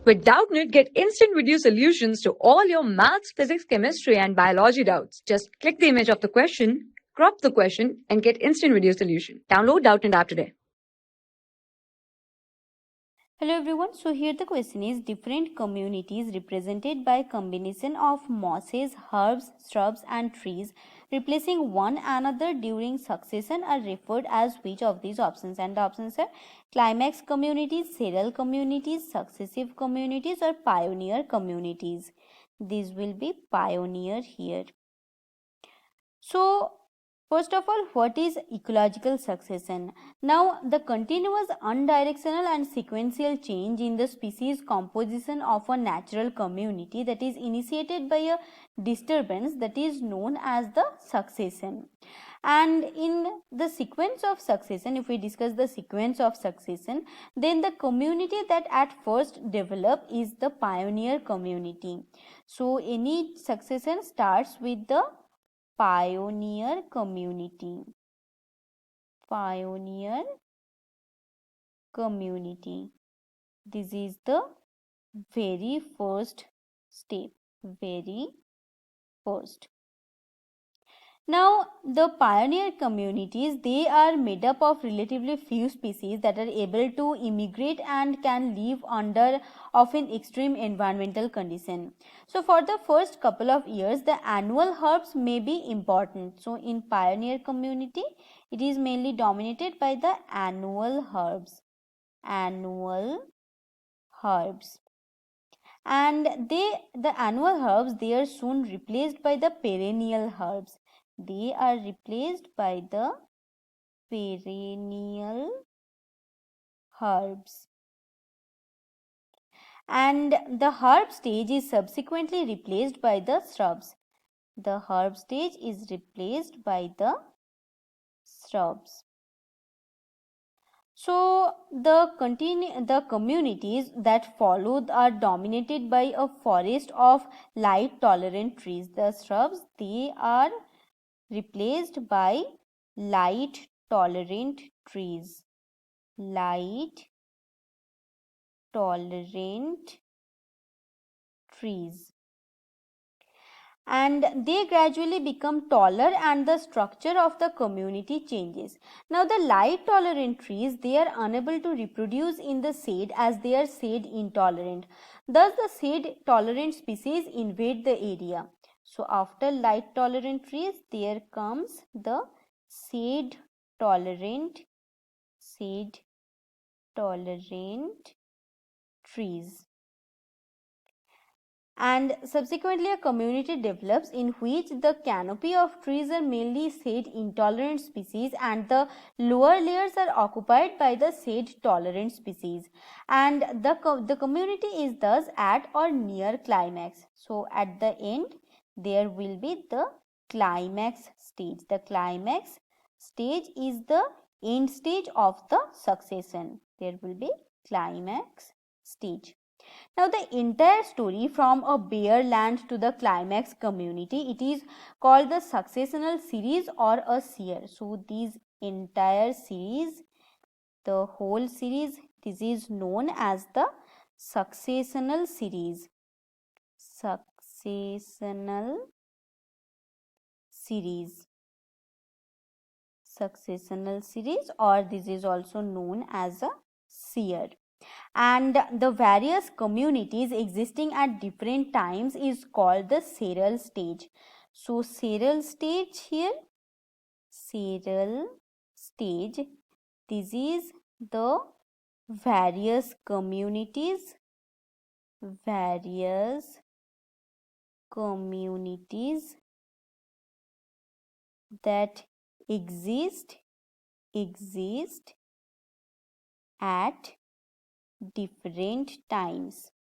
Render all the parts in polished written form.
With Doubtnut, get instant video solutions to all your maths, physics, chemistry, and biology doubts. Just click the image of the question, crop the question, and get instant video solution. Download Doubtnut app today. Hello everyone, so here the question is different communities represented by combination of mosses, herbs, shrubs and trees replacing one another during succession are referred as which of these options? And the options are climax communities, serial communities, successive communities or pioneer communities. This will be pioneer here. So first of all, what is ecological succession? Now, the continuous unidirectional and sequential change in the species composition of a natural community that is initiated by a disturbance that is known as the succession. And in the sequence of succession, if we discuss the sequence of succession, then the community that at first develop is the pioneer community. So any succession starts with the pioneer community. Pioneer community. This is the very first step. Very first. Now, the pioneer communities, they are made up of relatively few species that are able to immigrate and can live under often extreme environmental condition. So, for the first couple of years, the annual herbs may be important. So, in pioneer community, it is mainly dominated by the annual herbs. Annual herbs. And the annual herbs, they are soon replaced by the perennial herbs. They are replaced by the perennial herbs. And the herb stage is subsequently replaced by the shrubs. The herb stage is replaced by the shrubs. So the communities that followed are dominated by a forest of light tolerant trees. The shrubs, they are replaced by light tolerant trees. Light tolerant trees. And they gradually become taller and the structure of the community changes. Now the light tolerant trees, they are unable to reproduce in the shade as they are shade intolerant. Thus the shade tolerant species invade the area. So after light tolerant trees, there comes the shade tolerant trees. And subsequently a community develops in which the canopy of trees are mainly shade intolerant species and the lower layers are occupied by the shade tolerant species, and the community is thus at or near climax. So at the end there will be the climax stage. The climax stage is the end stage of the succession. There will be climax stage. Now the entire story from a bare land to the climax community, it is called the successional series or a seer. So this entire series, the whole series, this is known as the successional series. Successional series. Successional series, or this is also known as a seer. And the various communities existing at different times is called the serial stage. So serial stage here, serial stage, this is the various communities that exist at different times.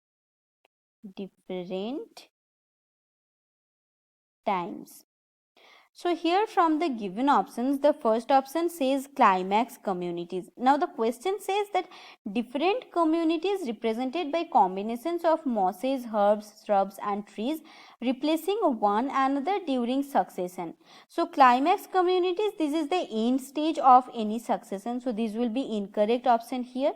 So here from the given options, the first option says climax communities. Now the question says that different communities represented by combinations of mosses, herbs, shrubs and trees replacing one another during succession. So climax communities, this is the end stage of any succession. So this will be incorrect option here.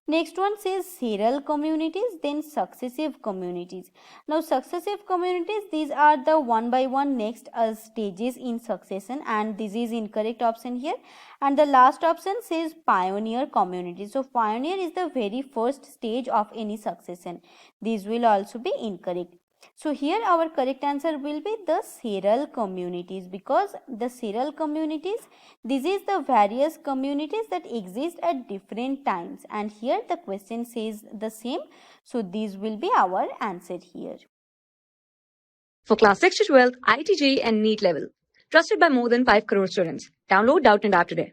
Next one says serial communities, then successive communities. Now successive communities, these are the one by one next stages in succession, and this is incorrect option here. And the last option says pioneer community. So pioneer is the very first stage of any succession. This will also be incorrect. So here our correct answer will be the serial communities, because the serial communities, this is the various communities that exist at different times, and here the question says the same. So these will be our answer here. For class 6 to 12, IIT JEE and NEET level. Trusted by more than 5 crore students. Download Doubtnut app today.